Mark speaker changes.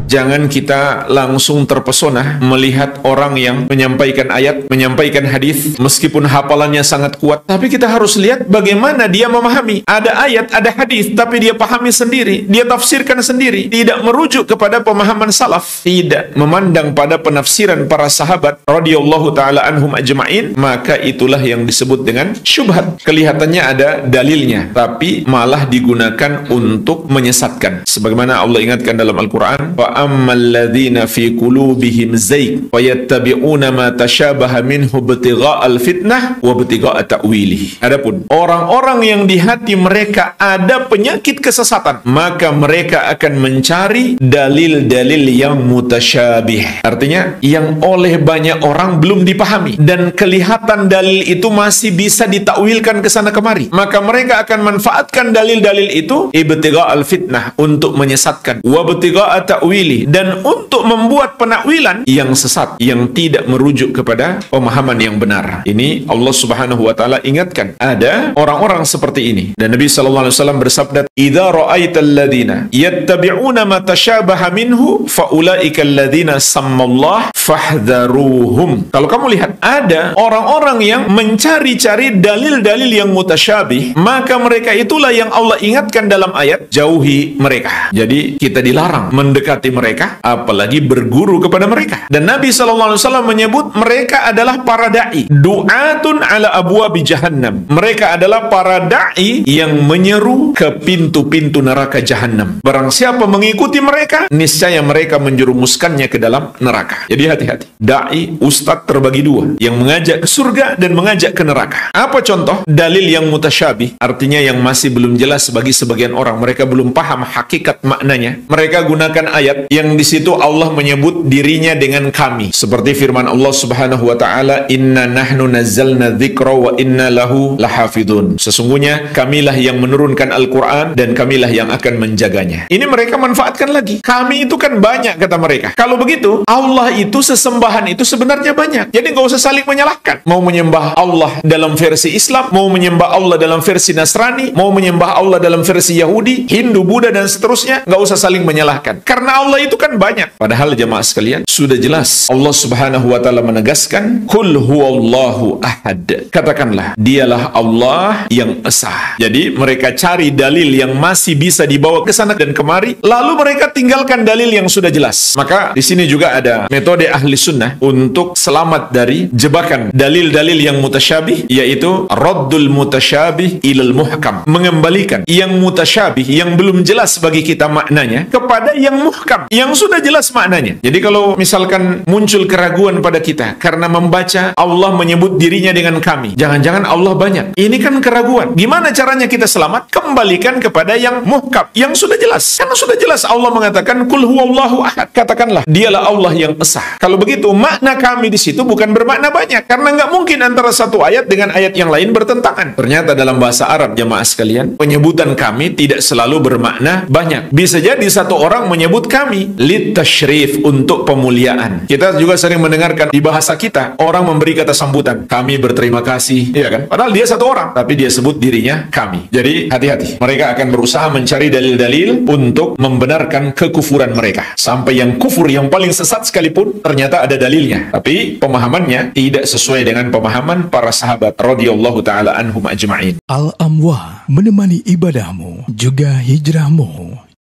Speaker 1: Jangan kita langsung terpesona melihat orang yang menyampaikan ayat, menyampaikan hadis, meskipun hafalannya sangat kuat, tapi kita harus lihat bagaimana dia memahami. Ada ayat, ada hadis, tapi dia pahami sendiri, dia tafsirkan sendiri, tidak merujuk kepada pemahaman salaf, tidak memandang pada penafsiran para sahabat radhiyallahu taala anhum ajma'in, maka itulah yang disebut dengan syubhat. Kelihatannya ada dalilnya, tapi malah digunakan untuk menyesatkan. Sebagaimana Allah ingatkan dalam Al-Quran, wa ammal ladzina fi qulubihim zayg wa yattabi'una ma tashabaha minhu ibtigha'al fitnah wa ibtigha'a ta'wilih. Adapun orang-orang yang di hati mereka ada penyakit kesesatan, maka mereka akan mencari dalil-dalil yang mutasyabih. Artinya yang oleh banyak orang belum dipahami dan kelihatan dalil itu masih bisa ditakwilkan ke sana kemari, maka mereka akan manfaatkan dalil-dalil itu ibtigha'al fitnah, untuk menyesatkan, wa ibtigha'a ta'wili, dan untuk membuat penakwilan yang sesat, yang tidak merujuk kepada pemahaman yang benar. Ini Allah Subhanahu wa taala ingatkan, ada orang-orang seperti ini. Dan Nabi sallallahu alaihi wasallam bersabda, "Idza ra'aital ladzina yattabi'una ma tashabaha minhu fa ulaika alladzina sammallah fahdharuhum." Kalau kamu lihat ada orang-orang yang mencari-cari dalil-dalil yang mutasyabih, maka mereka itulah yang Allah ingatkan dalam ayat, jauhi mereka. Jadi kita dilarang mendekati mereka, apalagi berguru kepada mereka. Dan Nabi SAW menyebut mereka adalah para da'i, du'atun ala abwabi jahannam. Mereka adalah para da'i yang menyeru ke pintu-pintu neraka jahannam. Barang siapa mengikuti mereka, niscaya mereka menjerumuskannya ke dalam neraka. Jadi hati-hati. Da'i, ustadz terbagi dua, yang mengajak ke surga dan mengajak ke neraka. Apa contoh dalil yang mutasyabih? Artinya yang masih belum jelas bagi sebagian orang, mereka belum paham hakikat maknanya. Mereka gunakan ayat yang di situ Allah menyebut dirinya dengan kami, seperti firman Allah Subhanahu wa taala, inna nahnu nazzalna dzikra wa inna lahu lahafidun. Sesungguhnya kamilah yang menurunkan Al-Quran dan kamilah yang akan menjaganya. Ini mereka manfaatkan lagi. Kami itu kan banyak, kata mereka. Kalau begitu, Allah itu, sesembahan itu sebenarnya banyak. Jadi nggak usah saling menyalahkan. Mau menyembah Allah dalam versi Islam, mau menyembah Allah dalam versi Nasrani, mau menyembah Allah dalam versi Yahudi, Hindu, Buddha, dan seterusnya, nggak usah saling menyalahkan. Karena Allah itu kan banyak. Padahal jemaah sekalian, sudah jelas Allah Subhanahu wa taala menegaskan, qul huwallahu ahad. Katakanlah, dialah Allah yang esa. Jadi mereka cari dalil yang masih bisa dibawa ke sana dan kemari, lalu mereka tinggalkan dalil yang sudah jelas. Maka di sini juga ada metode ahli sunnah untuk selamat dari jebakan dalil-dalil yang mutasyabih, yaitu raddul mutasyabih ilal muhkam, mengembalikan yang mutasyabih, yang belum jelas bagi kita maknanya, kepada yang muhkam, yang sudah jelas maknanya. Jadi kalau misalkan muncul keraguan pada kita karena membaca Allah menyebut dirinya dengan kami, jangan-jangan Allah banyak, ini kan keraguan. Gimana caranya kita selamat? Kembalikan kepada yang muhkam, yang sudah jelas. Karena sudah jelas Allah mengatakan qul huwallahu ahad. Katakanlah, dialah Allah yang esa. Kalau begitu, makna kami di situ bukan bermakna banyak, karena nggak mungkin antara satu ayat dengan ayat yang lain bertentangan. Ternyata dalam bahasa Arab, jemaah sekalian, penyebutan kami tidak selalu bermakna banyak. Bisa jadi satu orang menyebut kami litasyrif, untuk pemuliaan. Kita juga sering mendengarkan di bahasa kita, orang memberi kata sambutan, kami berterima kasih, iya kan? Padahal dia satu orang, tapi dia sebut dirinya kami. Jadi hati-hati. Mereka akan berusaha mencari dalil-dalil untuk membenarkan kekufuran mereka. Sampai yang kufur yang paling sesat sekalipun, ternyata ada dalilnya. Tapi pemahamannya tidak sesuai dengan pemahaman para sahabat radhiyallahu taala anhum ajma'in.
Speaker 2: Al-Amwah menemani ibadahmu juga hijrahmu.